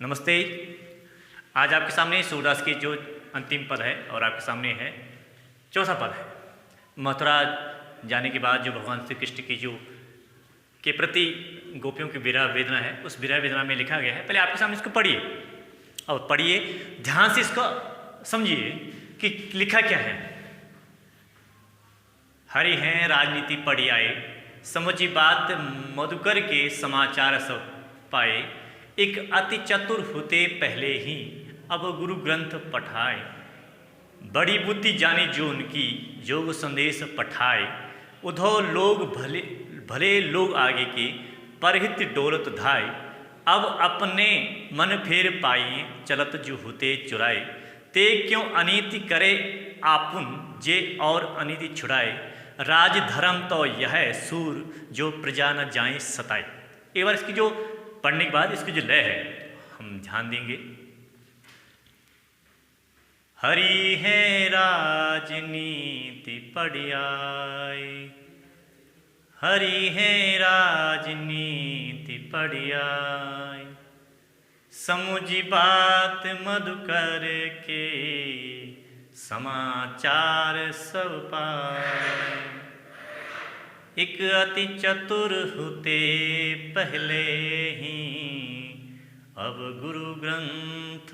नमस्ते। आज आपके सामने सूरदास की जो अंतिम पद है और आपके सामने है चौथा पद है। मथुरा जाने के बाद जो भगवान श्री कृष्ण की जो के प्रति गोपियों की विरह वेदना है, उस विरह वेदना में लिखा गया है। पहले आपके सामने इसको पढ़िए और पढ़िए, ध्यान से इसको समझिए कि लिखा क्या है। हरि हैं राजनीति पढ़ी आए, समझी बात मधुकर के समाचार सब पाए। एक अति चतुर होते पहले ही अब गुरु ग्रंथ पठाए। बड़ी बुद्धि जानी जो उनकी जोग संदेश पठाए। उधो लोग भले भले लोग आगे के परहित डोलत धाय। अब अपने मन फेर पाइए चलत जो होते चुराए। ते क्यों अनीति करे आपुन जे और अनीति छुड़ाए। राज धर्म तो यह सूर जो प्रजा न जाए सताए। एक बार इसकी जो पढ़ने के बाद इसकी जो लय है हम ध्यान देंगे। हरि है राजनीति पढ़ी आए, हरि है राजनीति पढ़ी आए। समुझी बात मधुकर के समाचार सब पाए। एक अति चतुर होते पहले ही अब गुरु ग्रंथ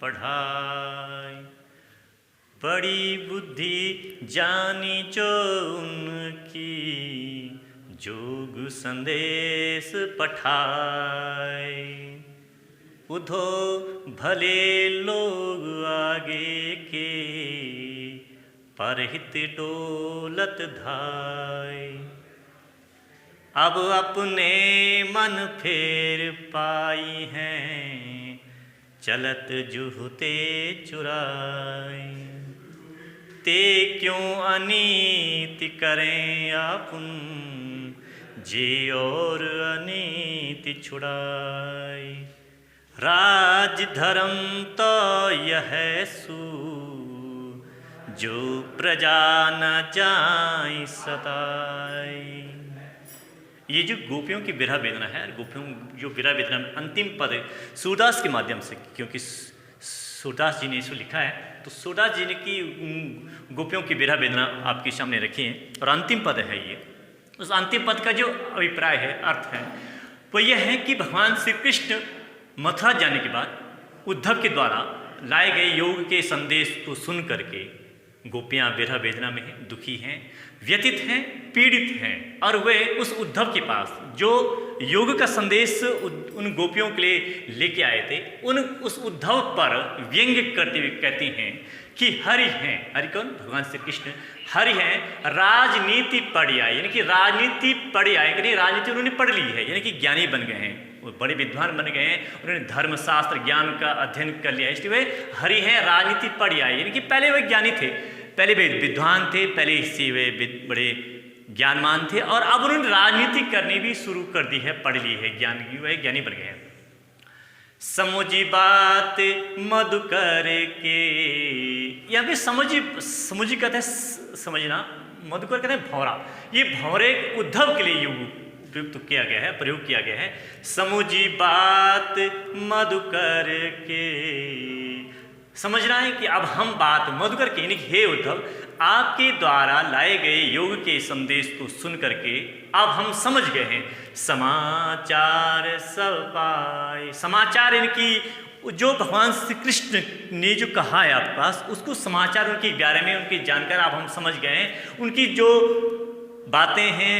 पढ़ाए। बड़ी बुद्धि जानी जो उनकी जोग संदेश पठाए। उधो भले लोग आगे के परहित डोलत धाय। अब अपने मन फेर पाई हैं चलत जुहते चुराए। ते क्यों अनीति करें आपुन जे और अनीति छुड़ाए। राज धर्म तो यह सू जो प्रजा न जाए सताए। ये जो गोपियों की विरह वेदना है, गोपियों जो विरह वेदना में अंतिम पद सूरदास के माध्यम से, क्योंकि सूरदास जी ने इसको लिखा है, तो सूरदास जी ने की गोपियों की विरह वेदना आपके सामने रखी है और अंतिम पद है ये। उस अंतिम पद का जो अभिप्राय है, अर्थ है, वो यह है कि भगवान श्री कृष्ण मथुरा जाने के बाद उद्धव के द्वारा लाए गए योग के संदेश को सुन करके गोपियाँ विरह वेदना में हैं, दुखी हैं, व्यथित हैं, पीड़ित हैं। और वे उस उद्धव के पास जो योग का संदेश उन गोपियों के लिए लेके आए थे, उस उद्धव पर व्यंग्य करते हुए कहती हैं कि हरि हैं, हरि कौन? भगवान श्री कृष्ण हरि हैं राजनीति पढ़ी आए, यानी कि राजनीति पढ़ी आए, यानी राजनीति उन्होंने पढ़ ली है, यानी कि ज्ञानी बन गए हैं, वो बड़े विद्वान बन गए हैं, उन्होंने धर्मशास्त्र ज्ञान का अध्ययन कर लिया, इसलिए वे हरि हैं राजनीति पढ़ी आए। यानी कि पहले वे ज्ञानी थे, पहले वे विद्वान थे, पहले से वे बड़े ज्ञानवान थे और अब उन्होंने राजनीति करनी भी शुरू कर दी है, पढ़ ली है, ज्ञान की वे ज्ञानी बन गए हैं। समझी बात मधुकर के, यहाँ पे समझी कहते हैं समझना, मधुकर कहते हैं भौरा। ये भौरे उद्धव के लिए प्रयुक्त किया गया है, प्रयोग किया गया है। समझी बात मधुकर के, समझना है कि अब हम बात मधुकर के, यानी हे उद्धव, आपके द्वारा लाए गए योग के संदेश को सुन करके अब हम समझ गए हैं। समाचार सब पाए, समाचार इनकी जो भगवान श्री कृष्ण ने जो कहा है आपके पास, उसको समाचार उनके बारे में उनकी जानकारी अब हम समझ गए हैं। उनकी जो बातें हैं,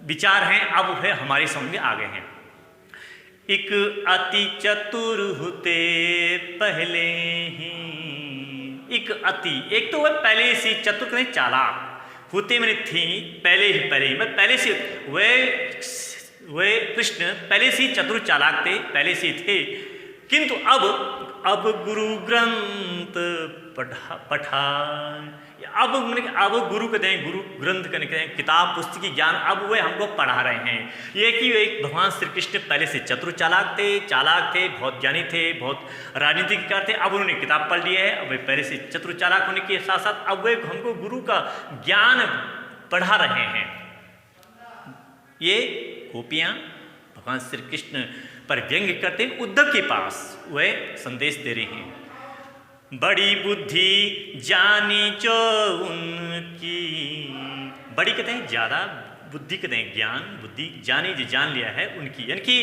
विचार हैं, अब वह हमारी समझ में आ गए हैं। एक अति चतुर होते पहले ही, एक अति, एक तो वह पहले से चतुर नहीं, चालाक होते मैंने थी, पहले ही मैं पहले से वे कृष्ण पहले से चतुर चालाक थे, पहले से थे, किंतु अब गुरु ग्रंथ पठा, अब गुरु कहते हैं, गुरु ग्रंथ कहते हैं, किताब पुस्तक ज्ञान, अब वे हमको पढ़ा रहे हैं। ये कि एक भगवान श्री कृष्ण पहले से चतुर चालाक थे, बहुत ज्ञानी थे, बहुत राजनीतिकार थे, अब उन्होंने किताब पढ़ ली है, अब वे पहले से चतुर चालाक होने के साथ साथ अब वे हमको गुरु का ज्ञान पढ़ा रहे हैं। ये गोपियाँ भगवान श्री कृष्ण पर व्यंग्य करते हैं उद्धव के पास वह संदेश दे रहे हैं। बड़ी बुद्धि जानी जो उनकी, बड़ी कहते हैं ज़्यादा, बुद्धि कहते हैं ज्ञान, बुद्धि जानी जो जान लिया है उनकी, यानी कि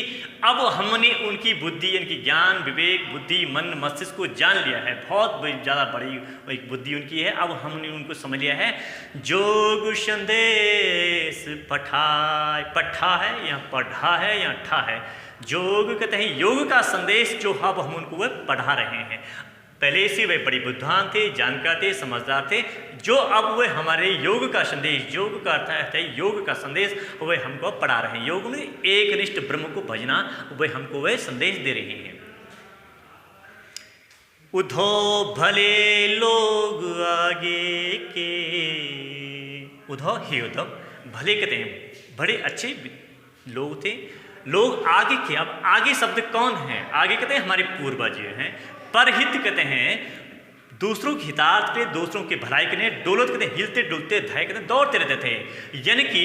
अब हमने उनकी बुद्धि यानी कि ज्ञान विवेक बुद्धि मन मस्तिष्क को जान लिया है, बहुत ज़्यादा बड़ी एक बुद्धि उनकी है। अब हमने उनको समझ लिया है। जोग संदेश पठाए, पठा है या पढ़ा है या ठा है, जोग कहते हैं योग का संदेश जो अब हम उनको वह पढ़ा रहे हैं। पहले से वे बड़ी बुद्धिमान थे, जानकार थे, समझदार थे, जो अब वे हमारे योग का संदेश, योग का अर्थ है योग का संदेश, वे हमको पढ़ा रहे हैं। योग में एक निष्ठ ब्रह्म को भजना, वे हमको वे संदेश दे रहे हैं। उद्धव भले लोग आगे के, उद्धव ही उद्धव भले कहते हैं बड़े अच्छे लोग थे, लोग आगे के। अब आगे शब्द कौन है? आगे कहते हैं हमारे पूर्वज हैं। परहित कहते हैं दूसरों के हितार्थ के, दूसरों की भलाई के लिए। डोलत कहते हैं हिलते डुलते धाय कहते हैं दौड़ते रहते थे। यानी कि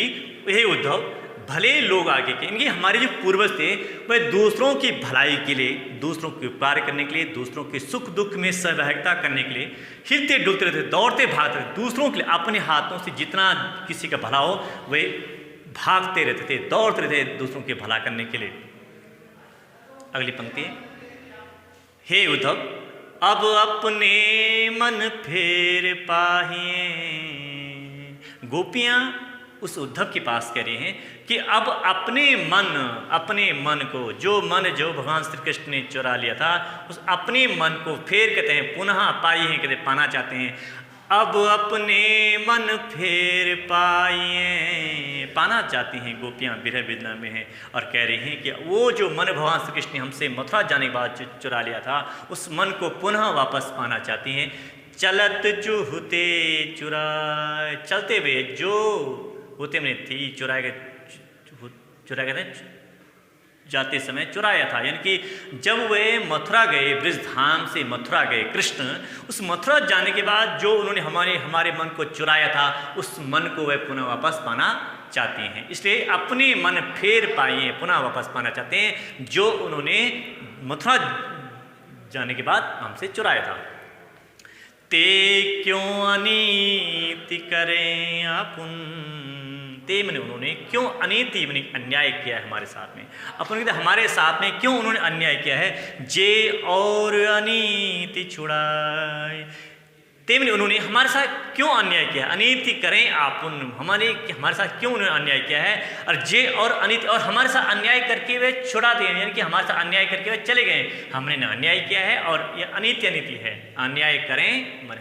ये उद्धव भले लोग आगे के, इनके हमारे जो पूर्वज थे वह दूसरों की भलाई के लिए, दूसरों के उपकार करने के लिए, दूसरों के सुख दुख में सहभागिता करने के लिए हिलते डुलते रहते, दौड़ते भागते रहते, दूसरों के लिए अपने हाथों से जितना किसी का भला हो वे भागते रहते थे, दौड़ते रहते दूसरों के भला करने के लिए। अगली पंक्ति, हे उद्धव अब अपने मन फेर पाहिए। गोपियां उस उद्धव के पास कह रहे हैं कि अब अपने मन को, जो भगवान श्री कृष्ण ने चुरा लिया था, उस अपने मन को फेर कहते हैं पुनः पाई हैं, कहते पाना चाहते हैं। अब अपने मन फेर पाइए, पाना चाहती हैं गोपियाँ, विरह वेदना में हैं और कह रही हैं कि वो जो मन भगवान श्री कृष्ण ने हमसे मथुरा जाने के बाद चुरा लिया था, उस मन को पुनः वापस पाना चाहती हैं। चलत जुहते चुराए, चलते हुए जो होते में थी चुराए गए जाते समय चुराया था। यानी कि जब वे मथुरा गए, ब्रजधाम से मथुरा गए कृष्ण, उस मथुरा जाने के बाद जो उन्होंने हमारे मन को चुराया था, उस मन को वे पुनः वापस पाना चाहती हैं। इसलिए अपने मन फेर पाइए, पुनः वापस पाना चाहते हैं जो उन्होंने मथुरा जाने के बाद हमसे चुराया था। ते क्यों अनीति करें आपुन, ते मैंने उन्होंने क्यों अनीति मैंने अन्याय किया है हमारे साथ में, अपन कहते हमारे साथ में क्यों उन्होंने अन्याय किया है। जे और अनीति छुड़ाए, ते मैंने उन्होंने हमारे साथ क्यों अन्याय किया है। अनीति करें आपुन, हमारे साथ क्यों उन्होंने अन्याय किया है। और जे और अनीति, और हमारे साथ अन्याय करके वे छुड़ा दिए, यानी कि हमारे साथ अन्याय करके वे चले गए। हमने न अन्याय किया है और ये अनीति है। अन्याय करें,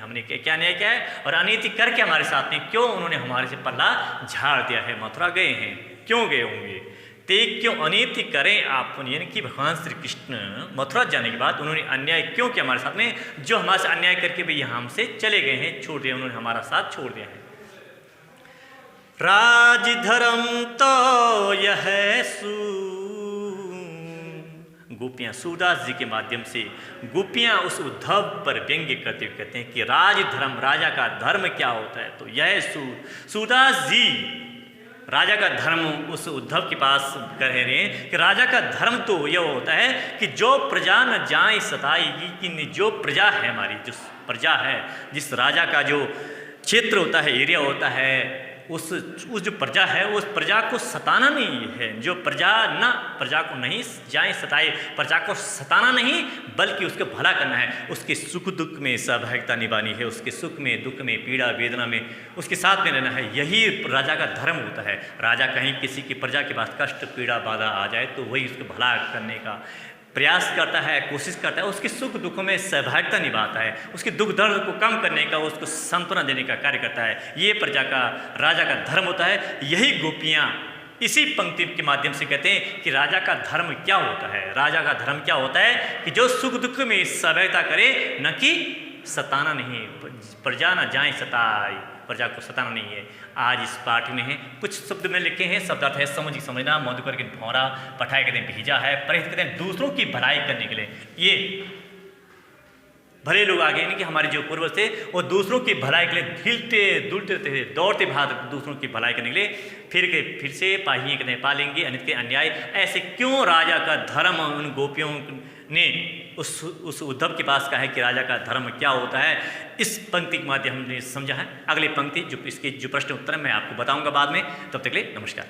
हमने क्या अन्याय किया है, और अनीति करके हमारे साथ में क्यों उन्होंने हमारे से पल्ला झाड़ दिया है। मथुरा गए हैं, क्यों गए होंगे। ते क्यों अनीति करें आप, यानी कि भगवान श्री कृष्ण मथुरा जाने के बाद उन्होंने अन्याय क्यों किया हमारे साथ में, जो हमारे से अन्याय करके भी यहाँ हमसे चले गए हैं, छोड़ दिया, उन्होंने हमारा साथ छोड़ दिया है। राज धर्म तो यह गोपियाँ, सूरदास जी के माध्यम से गोपियाँ उस उद्धव पर व्यंग्य करते हुए कहते हैं कि राज धर्म, राजा का धर्म क्या होता है। तो यह सूरदास जी राजा का धर्म उस उद्धव के पास कह रहे हैं कि राजा का धर्म तो यह होता है कि जो प्रजा न जाए सताएगी, कि जो प्रजा है हमारी, जो प्रजा है, जिस राजा का जो क्षेत्र होता है, एरिया होता है, उस जो प्रजा है उस प्रजा को सताना नहीं है। जो प्रजा न प्रजा को नहीं जाए सताए, प्रजा को सताना नहीं बल्कि उसको भला करना है, उसके सुख दुख में सहभागिता निभानी है, उसके सुख में दुख में पीड़ा वेदना में उसके साथ में रहना है। यही राजा का धर्म होता है। राजा कहीं किसी की प्रजा के पास कष्ट पीड़ा बाधा आ जाए तो वही उसको भला करने का प्रयास करता है, कोशिश करता है, उसके सुख दुखों में सहभागिता निभाता है, उसके दुख दर्द को कम करने का, उसको सांत्वना देने का कार्य करता है। ये प्रजा का राजा का धर्म होता है। यही गोपियाँ इसी पंक्ति के माध्यम से कहते हैं कि राजा का धर्म क्या होता है। राजा का धर्म क्या होता है कि जो सुख दुख में सहभागिता करे, न कि सताना नहीं। प्रजा न जाए सताई, प्रजा को सताना नहीं है। आज इस पाठ में है कुछ शब्द में लिखे हैं, शब्दार्थ है समझना, मधुकर के भौरा, पठाए कहते हैं भीजा है, परिहित कहते हैं दूसरों की भलाई करने के लिए। ये भले लोग आगे नहीं कि हमारे जो पूर्वज थे वो दूसरों की भलाई के लिए हिलते डुलते रहते थे, दौड़ते भागते दूसरों की भलाई करने के लिए। फिर से पाहिए कहते पालेंगे अनित के अन्याय। ऐसे क्यों राजा का धर्म उन गोपियों ने उस उद्धव के पास कहा है कि राजा का धर्म क्या होता है, इस पंक्ति के माध्यम हमने समझा है। अगली पंक्ति जो इसके जो प्रश्न उत्तर मैं आपको बताऊंगा बाद में। तब तक के लिए नमस्कार।